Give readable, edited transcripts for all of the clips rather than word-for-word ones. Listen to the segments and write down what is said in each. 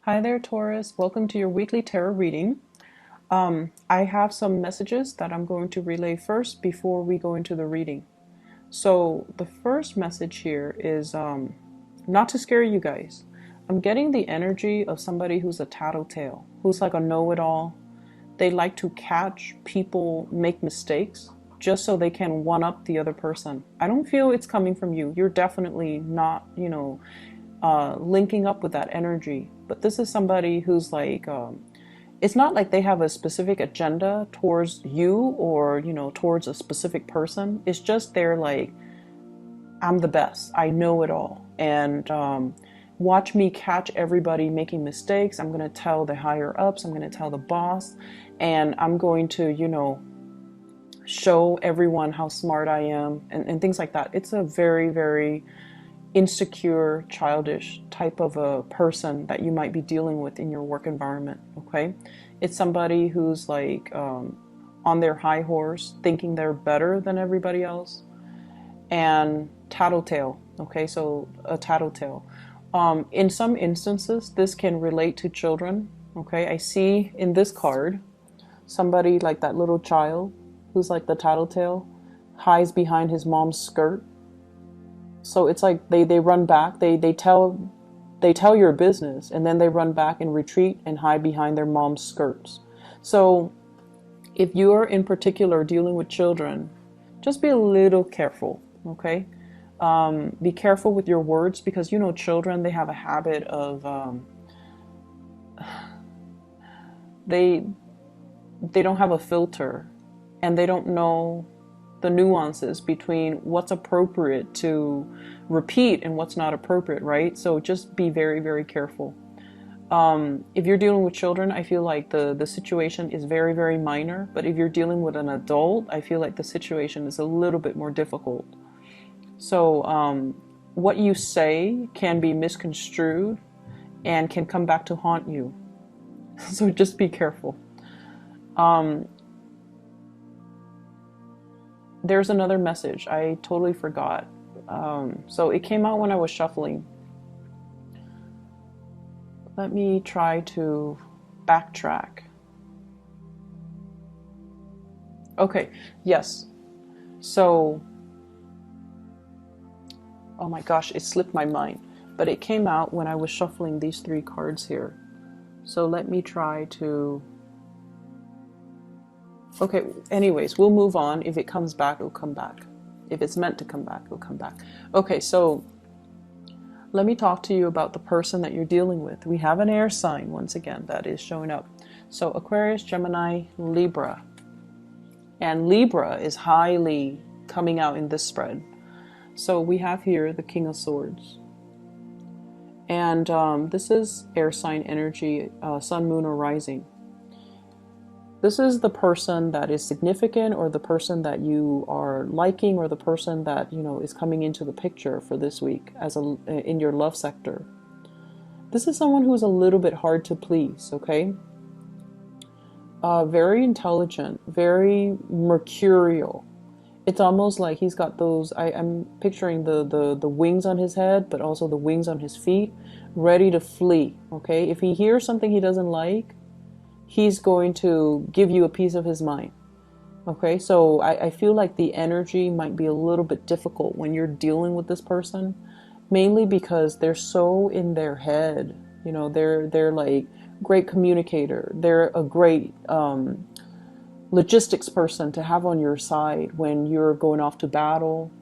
Hi there, Taurus. Welcome to your weekly tarot reading. I have some messages that I'm going to relay first before we go into the reading. So, the first message here is not to scare you guys. I'm getting the energy of somebody who's a tattletale, who's like a know it all. They like to catch people make mistakes just so they can one up the other person. I don't feel it's coming from you. You're definitely not, linking up with that energy. But this is somebody who's like, it's not like they have a specific agenda towards you or, towards a specific person. It's just they're like, I'm the best. I know it all. And watch me catch everybody making mistakes. I'm going to tell the higher ups. I'm going to tell the boss. And I'm going to, show everyone how smart I am and things like that. It's a very, very insecure, childish type of a person that you might be dealing with in your work environment. Okay, it's somebody who's like on their high horse, thinking they're better than everybody else, and tattletale. Okay, so a tattletale. In some instances, this can relate to children. Okay, I see in this card somebody like that little child who's like the tattletale, hides behind his mom's skirt. So it's like they run back, they tell your business, and then they run back and retreat and hide behind their mom's skirts. So if you are in particular dealing with children, just be a little careful, okay? Be careful with your words, because children, they have a habit of they don't have a filter, and they don't know the nuances between what's appropriate to repeat and what's not appropriate, right? So just be very, very careful. If you're dealing with children, I feel like the situation is very, very minor. But if you're dealing with an adult, I feel like the situation is a little bit more difficult. So what you say can be misconstrued and can come back to haunt you. So just be careful. There's another message. I totally forgot. So it came out when I was shuffling. Let me try to backtrack. Okay, yes. So, oh my gosh, it slipped my mind. But it came out when I was shuffling these three cards here. So let me try to... Okay, anyways, we'll move on. If it comes back, it'll come back. If it's meant to come back, it'll come back. Okay, so let me talk to you about the person that you're dealing with. We have an air sign, once again, that is showing up. So Aquarius, Gemini, Libra. And Libra is highly coming out in this spread. So we have here the King of Swords. And this is air sign energy, sun, moon, or rising. This is the person that is significant, or the person that you are liking, or the person that is coming into the picture for this week in your love sector. This is someone who is a little bit hard to please, okay? Very intelligent, very mercurial. It's almost like he's got those, I'm picturing the wings on his head, but also the wings on his feet, ready to flee, okay? If he hears something he doesn't like, he's going to give you a piece of his mind. Okay, so I feel like the energy might be a little bit difficult when you're dealing with this person, mainly because they're so in their head. They're like great communicator. They're a great logistics person to have on your side when you're going off to battle.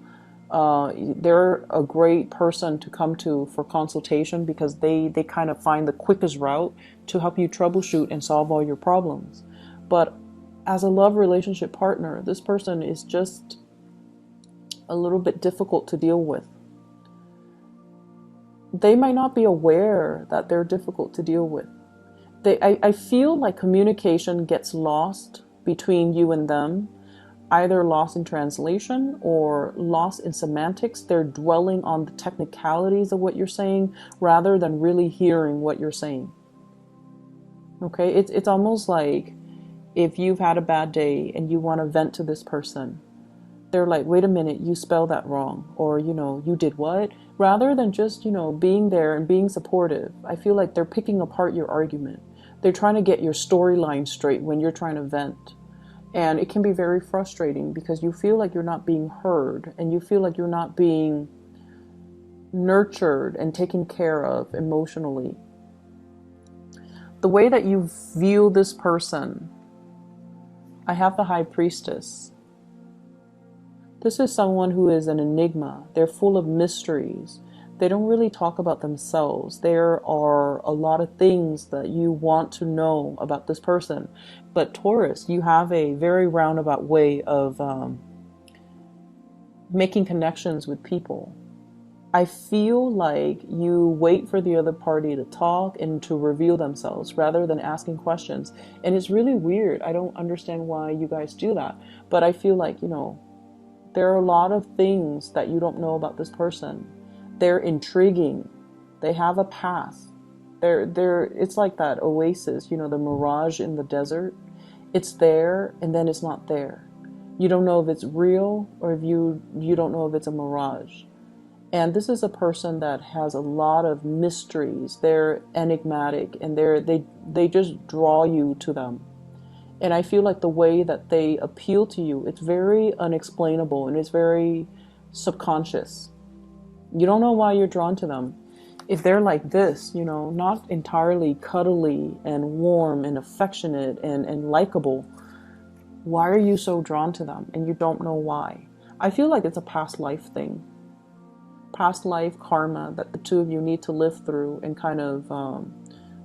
They're a great person to come to for consultation, because they kind of find the quickest route to help you troubleshoot and solve all your problems. But as a love relationship partner, this person is just a little bit difficult to deal with. They might not be aware that they're difficult to deal with. I feel like communication gets lost between you and them, either lost in translation or lost in semantics. They're dwelling on the technicalities of what you're saying rather than really hearing what you're saying. Okay, it's almost like if you've had a bad day and you want to vent to this person, they're like, wait a minute, you spelled that wrong, or you did what? Rather than just, being there and being supportive, I feel like they're picking apart your argument. They're trying to get your storyline straight when you're trying to vent. And it can be very frustrating because you feel like you're not being heard and you feel like you're not being nurtured and taken care of emotionally. The way that you view this person, I have the High Priestess. This is someone who is an enigma. They're full of mysteries. They don't really talk about themselves. There are a lot of things that you want to know about this person. But Taurus, you have a very roundabout way of making connections with people. I feel like you wait for the other party to talk and to reveal themselves rather than asking questions. And it's really weird. I don't understand why you guys do that. But I feel like, there are a lot of things that you don't know about this person. They're intriguing. They have a path. It's like that oasis, the mirage in the desert. It's there and then it's not there. You don't know if it's real or if you don't know if it's a mirage. And this is a person that has a lot of mysteries. They're enigmatic and they just draw you to them. And I feel like the way that they appeal to you, it's very unexplainable and it's very subconscious. You don't know why you're drawn to them. If they're like this, not entirely cuddly and warm and affectionate and likable, why are you so drawn to them? And you don't know why. I feel like it's a past life thing. Past life karma that the two of you need to live through and kind of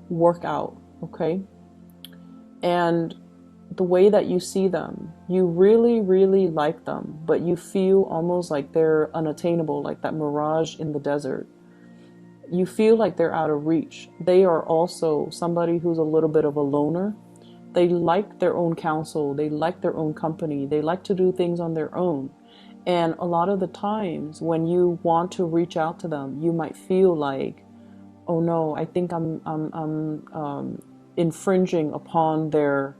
work out, okay? And the way that you see them, you really, really like them, but you feel almost like they're unattainable, like that mirage in the desert. You feel like they're out of reach. They are also somebody who's a little bit of a loner. They like their own counsel. They like their own company. They like to do things on their own. And a lot of the times when you want to reach out to them, you might feel like, oh no, I think I'm infringing upon their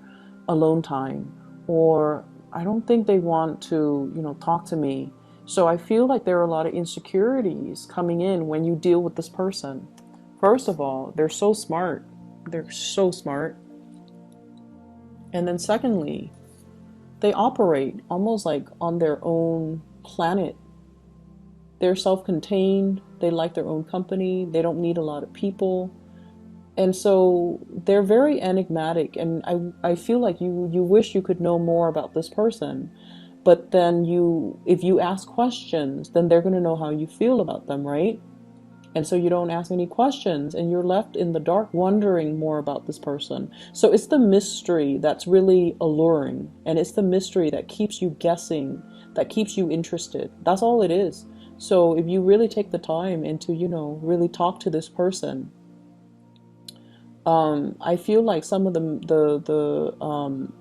alone time, or I don't think they want to, talk to me. So I feel like there are a lot of insecurities coming in when you deal with this person. First of all, they're so smart. They're so smart. And then secondly, they operate almost like on their own planet. They're self-contained. They like their own company. They don't need a lot of people. And so they're very enigmatic. And I feel like you wish you could know more about this person. But then if you ask questions, then they're going to know how you feel about them, right? And so you don't ask any questions and you're left in the dark wondering more about this person. So it's the mystery that's really alluring. And it's the mystery that keeps you guessing, that keeps you interested. That's all it is. So if you really take the time and to, really talk to this person, I feel like some of the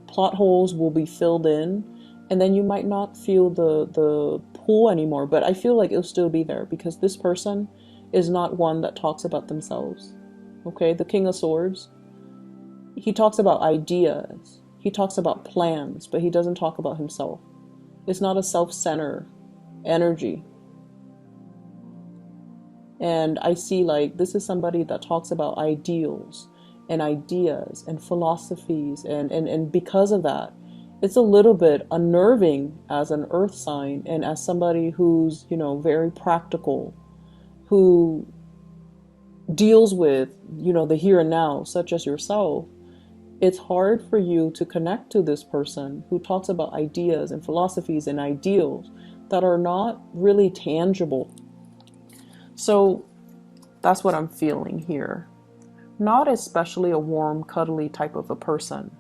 plot holes will be filled in, and then you might not feel the pull anymore. But I feel like it'll still be there because this person is not one that talks about themselves. Okay, the King of Swords, he talks about ideas, he talks about plans, but he doesn't talk about himself. It's not a self-centered energy. And I see like this is somebody that talks about ideals and ideas and philosophies, and because of that, it's a little bit unnerving as an earth sign and as somebody who's, very practical, who deals with, the here and now, such as yourself. It's hard for you to connect to this person who talks about ideas and philosophies and ideals that are not really tangible. So that's what I'm feeling here. Not especially a warm, cuddly type of a person.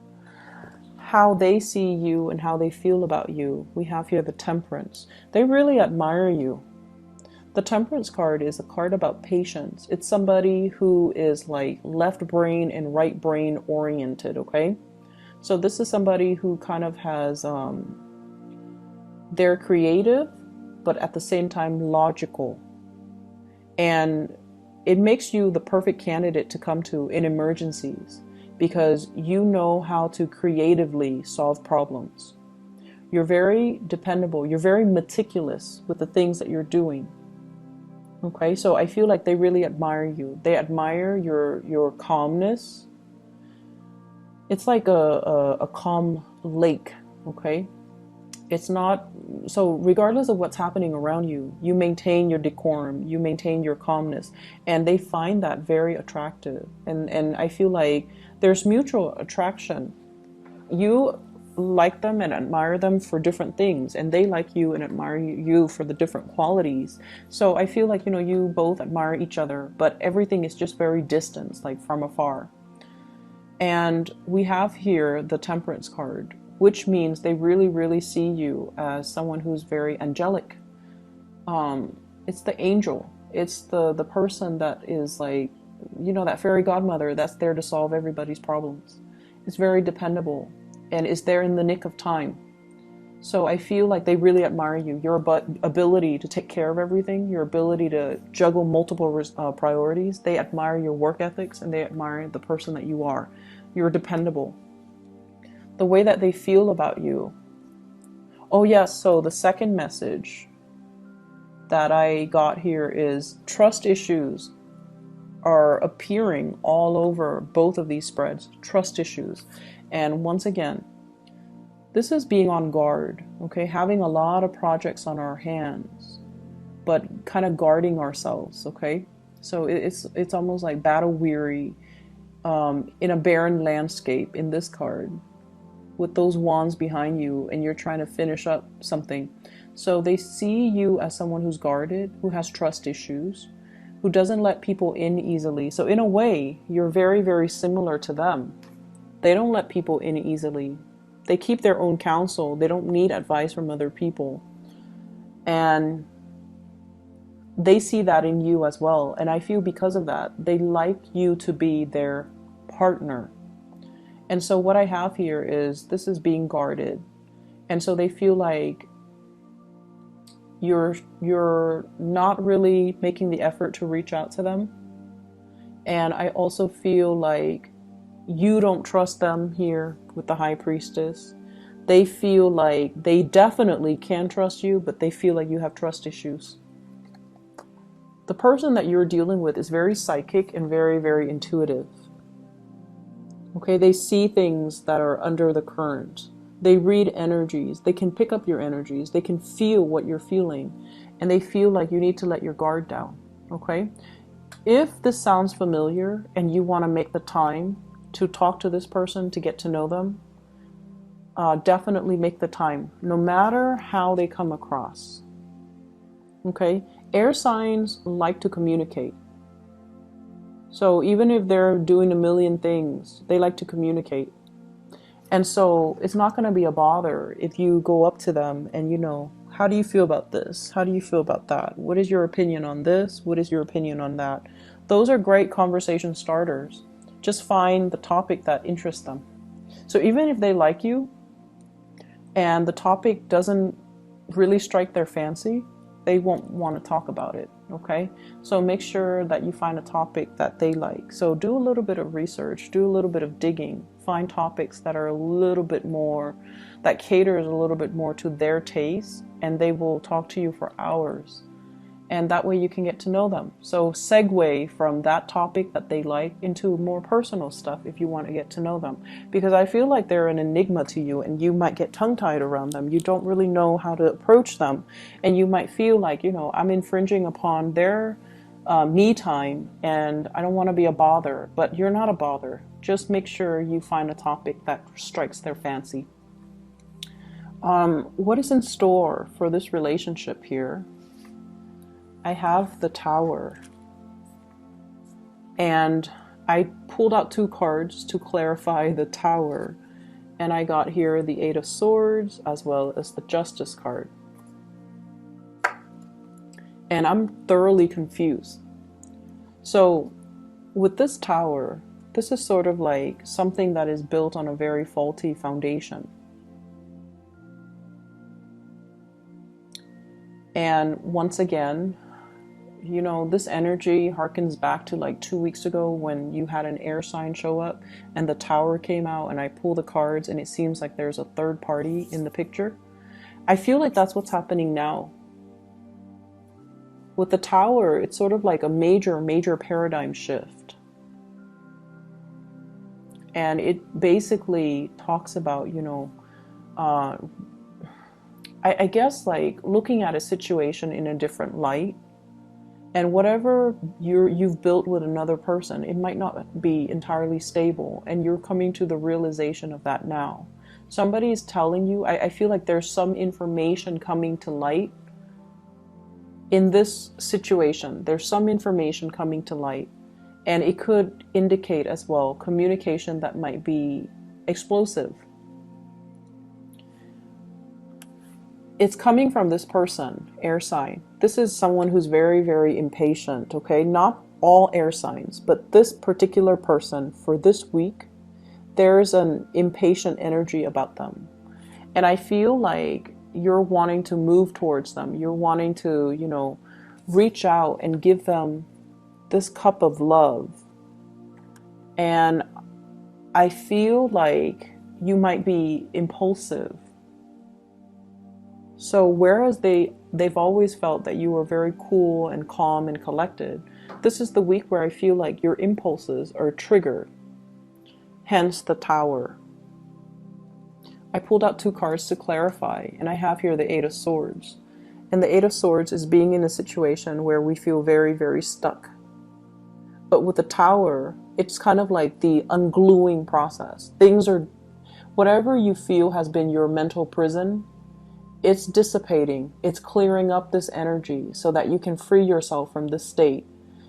How they see you and how they feel about you. We have here the Temperance. They really admire you. The Temperance card is a card about patience. It's somebody who is like left brain and right brain oriented, okay? So this is somebody who kind of has, they're creative, but at the same time logical. And it makes you the perfect candidate to come to in emergencies because you know how to creatively solve problems. You're very dependable. You're very meticulous with the things that you're doing. Okay, so I feel like they really admire you. They admire your calmness. It's like a calm lake, okay? It's not, so regardless of what's happening around you, you maintain your decorum, you maintain your calmness, and they find that very attractive. And I feel like there's mutual attraction. You like them and admire them for different things, and they like you and admire you for the different qualities. So I feel like, you both admire each other, but everything is just very distant, like from afar. And we have here the Temperance card, which means they really, really see you as someone who's very angelic. It's the angel. It's the person that is like, that fairy godmother that's there to solve everybody's problems. It's very dependable and is there in the nick of time. So I feel like they really admire you. Your ability to take care of everything, your ability to juggle multiple priorities. They admire your work ethics and they admire the person that you are. You're dependable. The way that they feel about you. Oh yes, so the second message that I got here is trust issues are appearing all over both of these spreads. Trust issues. And once again, this is being on guard, okay? Having a lot of projects on our hands, but kind of guarding ourselves, okay? So it's almost like battle weary in a barren landscape in this card with those wands behind you, and you're trying to finish up something. So they see you as someone who's guarded, who has trust issues, who doesn't let people in easily. So in a way, you're very, very similar to them. They don't let people in easily. They keep their own counsel. They don't need advice from other people. And they see that in you as well. And I feel because of that, they like you to be their partner. And so what I have here is this is being guarded. And so they feel like you're not really making the effort to reach out to them. And I also feel like you don't trust them here with the High Priestess. They feel like they definitely can trust you, but they feel like you have trust issues. The person that you're dealing with is very psychic and very, very intuitive. Okay, they see things that are under the current. They read energies. They can pick up your energies. They can feel what you're feeling. And they feel like you need to let your guard down. Okay? If this sounds familiar and you want to make the time to talk to this person, to get to know them, definitely make the time, no matter how they come across. Okay? Air signs like to communicate. So even if they're doing a million things, they like to communicate. And so it's not going to be a bother if you go up to them and, how do you feel about this? How do you feel about that? What is your opinion on this? What is your opinion on that? Those are great conversation starters. Just find the topic that interests them. So even if they like you and the topic doesn't really strike their fancy, they won't want to talk about it, okay? So make sure that you find a topic that they like. So do a little bit of research, do a little bit of digging, find topics that are a little bit more, that caters a little bit more to their taste, and they will talk to you for hours. And that way you can get to know them. So segue from that topic that they like into more personal stuff if you want to get to know them. Because I feel like they're an enigma to you and you might get tongue-tied around them. You don't really know how to approach them. And you might feel like, I'm infringing upon their me time and I don't want to be a bother. But you're not a bother. Just make sure you find a topic that strikes their fancy. What is in store for this relationship here? I have the Tower, and I pulled out 2 cards to clarify the Tower, and I got here the 8 of Swords as well as the Justice card. And I'm thoroughly confused. So with this Tower, this is sort of like something that is built on a very faulty foundation. And once again, this energy harkens back to like 2 weeks ago when you had an air sign show up and the Tower came out and I pull the cards and it seems like there's a third party in the picture. I feel like that's what's happening now. With the Tower, it's sort of like a major paradigm shift. And it basically talks about, you know, I guess like looking at a situation in a different light. And whatever you've built with another person, it might not be entirely stable. And you're coming to the realization of that now. Somebody is telling you, I feel like there's some information coming to light in this situation. There's some information coming to light. And it could indicate as well communication that might be explosive. It's coming from this person, air sign. This is someone who's very impatient, okay? Not all air signs, but this particular person for this week, there's an impatient energy about them. And I feel like you're wanting to move towards them. You're wanting to, you know, reach out and give them this cup of love. And I feel like you might be impulsive. So whereas they've always felt that you were very cool and calm and collected, this is the week where I feel like your impulses are triggered. Hence the Tower. I pulled out 2 cards to clarify, and I have here the 8 of Swords. And the 8 of Swords is being in a situation where we feel very stuck. But with the Tower, it's kind of like the ungluing process. Things are, whatever you feel has been your mental prison, it's dissipating. It's clearing up this energy so that you can free yourself from this state.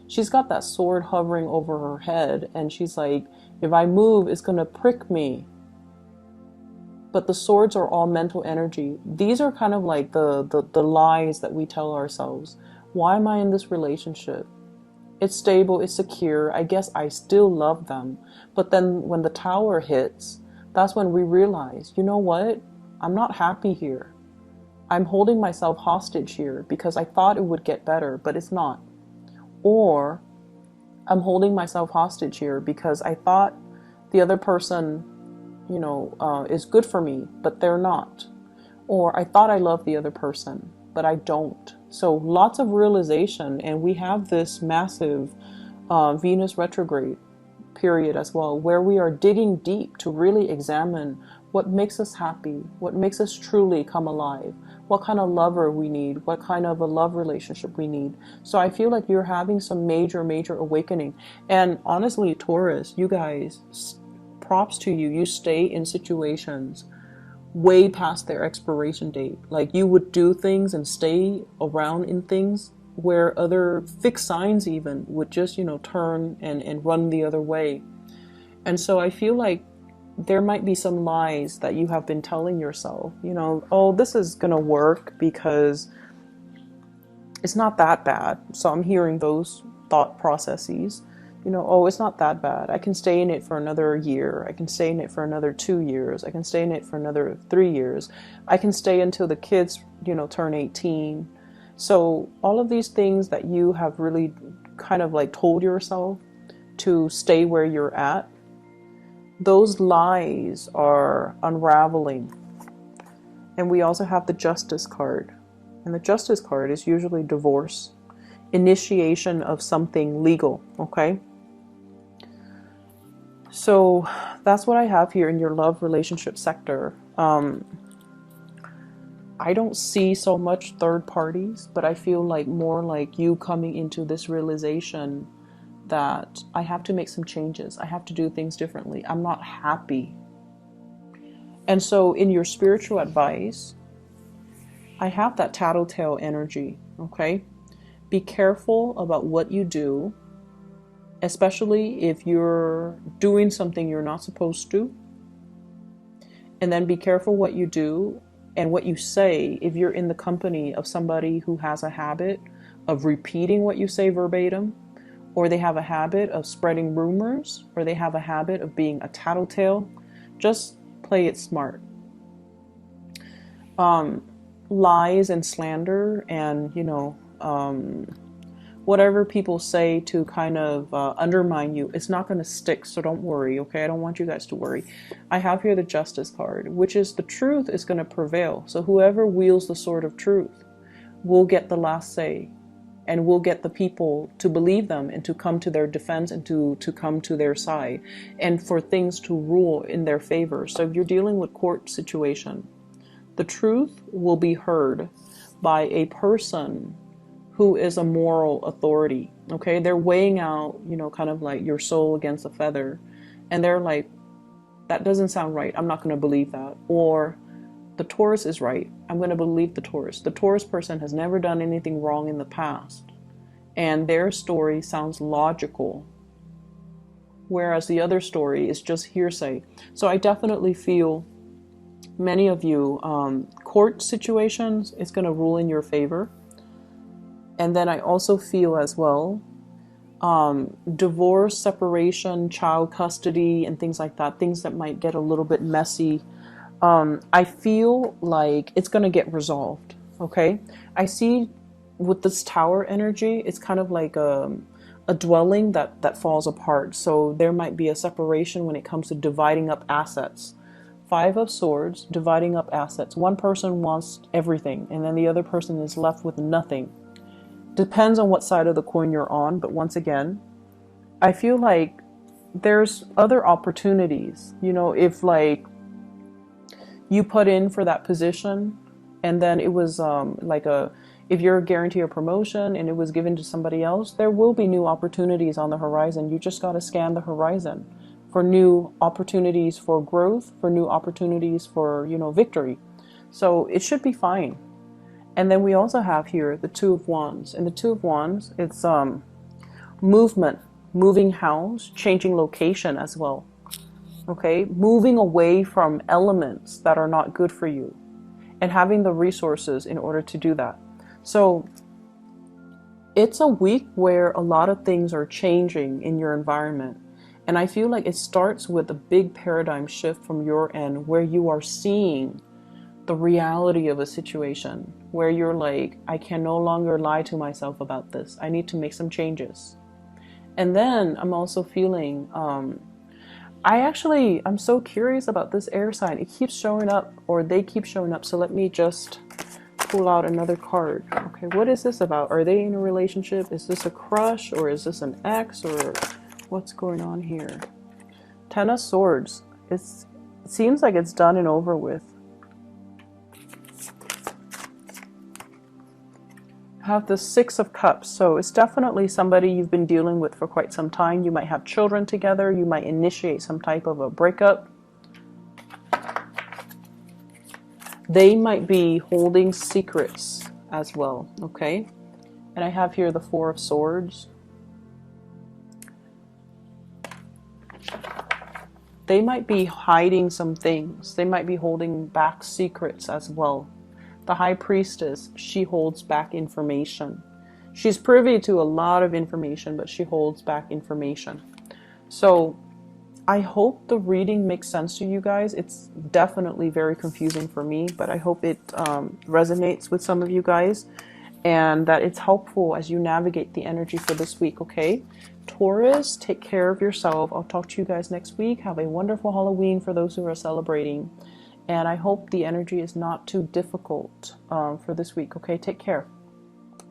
She's got that sword hovering over her head, and she's like, if I move, it's going to prick me. But the swords are all mental energy. These are kind of like the lies that we tell ourselves. Why am I in this relationship? It's stable, it's secure. I guess I still love them. But then when the Tower hits, that's when we realize, you know what? I'm not happy here. I'm holding myself hostage here because I thought it would get better, but it's not. Or I'm holding myself hostage here because I thought the other person, you know, is good for me, but they're not. Or I thought I loved the other person, but I don't. So lots of realization, and we have this massive Venus retrograde period as well, where we are digging deep to really examine what makes us happy, what makes us truly come alive, what kind of lover we need, what kind of a love relationship we need. So I feel like you're having some major awakening. And honestly, Taurus, you guys, props to you. You stay in situations way past their expiration date. Like you would do things and stay around in things where other fixed signs even would just, you know, turn and run the other way. And so I feel like there might be some lies that you have been telling yourself, you know, oh, this is gonna work because it's not that bad. So I'm hearing those thought processes, you know, oh, it's not that bad. I can stay in it for another year. I can stay in it for another 2 years. I can stay in it for another 3 years. I can stay until the kids, you know, turn 18. So all of these things that you have really kind of like told yourself to stay where you're at, those lies are unraveling. And we also have the Justice card. And the Justice card is usually divorce, initiation of something legal, okay? So that's what I have here in your love relationship sector. I don't see so much third parties, but I feel like more like you coming into this realization that I have to make some changes. I have to do things differently. I'm not happy. And so in your spiritual advice, I have that tattletale energy, okay? Be careful about what you do, especially if you're doing something you're not supposed to. And then be careful what you do and what you say if you're in the company of somebody who has a habit of repeating what you say verbatim, or they have a habit of spreading rumors, or they have a habit of being a tattletale. Just play it smart. Lies and slander and, you know, whatever people say to kind of undermine you, it's not going to stick, so don't worry, okay? I don't want you guys to worry. I have here the Justice card, which is the truth is going to prevail. So whoever wields the sword of truth will get the last say. and will get the people to believe them and to come to their defense and to come to their side and for things to rule in their favor. So if you're dealing with court situation, the truth will be heard by a person who is a moral authority. Okay, they're weighing out, you know, kind of like your soul against a feather, and they're like, that doesn't sound right, I'm not going to believe that. Or the Taurus is right, I'm going to believe the Taurus. The Taurus person has never done anything wrong in the past, and their story sounds logical, whereas the other story is just hearsay. So I definitely feel many of you, court situations is going to rule in your favor. And then I also feel as well, divorce, separation, child custody, and things like that, things that might get a little bit messy. I feel like it's going to get resolved. Okay. I see with this tower energy, it's kind of like a dwelling that falls apart. So there might be a separation when it comes to dividing up assets. 5 of Swords, dividing up assets. One person wants everything, and then the other person is left with nothing. Depends on what side of the coin you're on, but once again, I feel like there's other opportunities. You know, if like you put in for that position and then it was if you're guaranteed a promotion and it was given to somebody else, there will be new opportunities on the horizon. You just got to scan the horizon for new opportunities for growth, for new opportunities for, you know, victory. So it should be fine. And then we also have here the Two of Wands. And the Two of Wands, it's movement, moving house, changing location as well. Okay, moving away from elements that are not good for you and having the resources in order to do that. So it's a week where a lot of things are changing in your environment. And I feel like it starts with a big paradigm shift from your end where you are seeing the reality of a situation, where you're like, I can no longer lie to myself about this. I need to make some changes. And then I'm also feeling, I'm so curious about this air sign. It keeps showing up, or they keep showing up. So let me just pull out another card. Okay, what is this about? Are they in a relationship? Is this a crush, or is this an ex, or what's going on here? 10 of Swords. It seems like it's done and over with. Have the 6 of Cups. So it's definitely somebody you've been dealing with for quite some time. You might have children together. You might initiate some type of a breakup. They might be holding secrets as well. Okay. And I have here the 4 of Swords. They might be hiding some things. They might be holding back secrets as well. The High Priestess, she holds back information. She's privy to a lot of information, but she holds back information. So I hope the reading makes sense to you guys. It's definitely very confusing for me, but I hope it resonates with some of you guys and that it's helpful as you navigate the energy for this week, okay? Taurus, take care of yourself. I'll talk to you guys next week. Have a wonderful Halloween for those who are celebrating. And I hope the energy is not too difficult for this week. Okay, take care.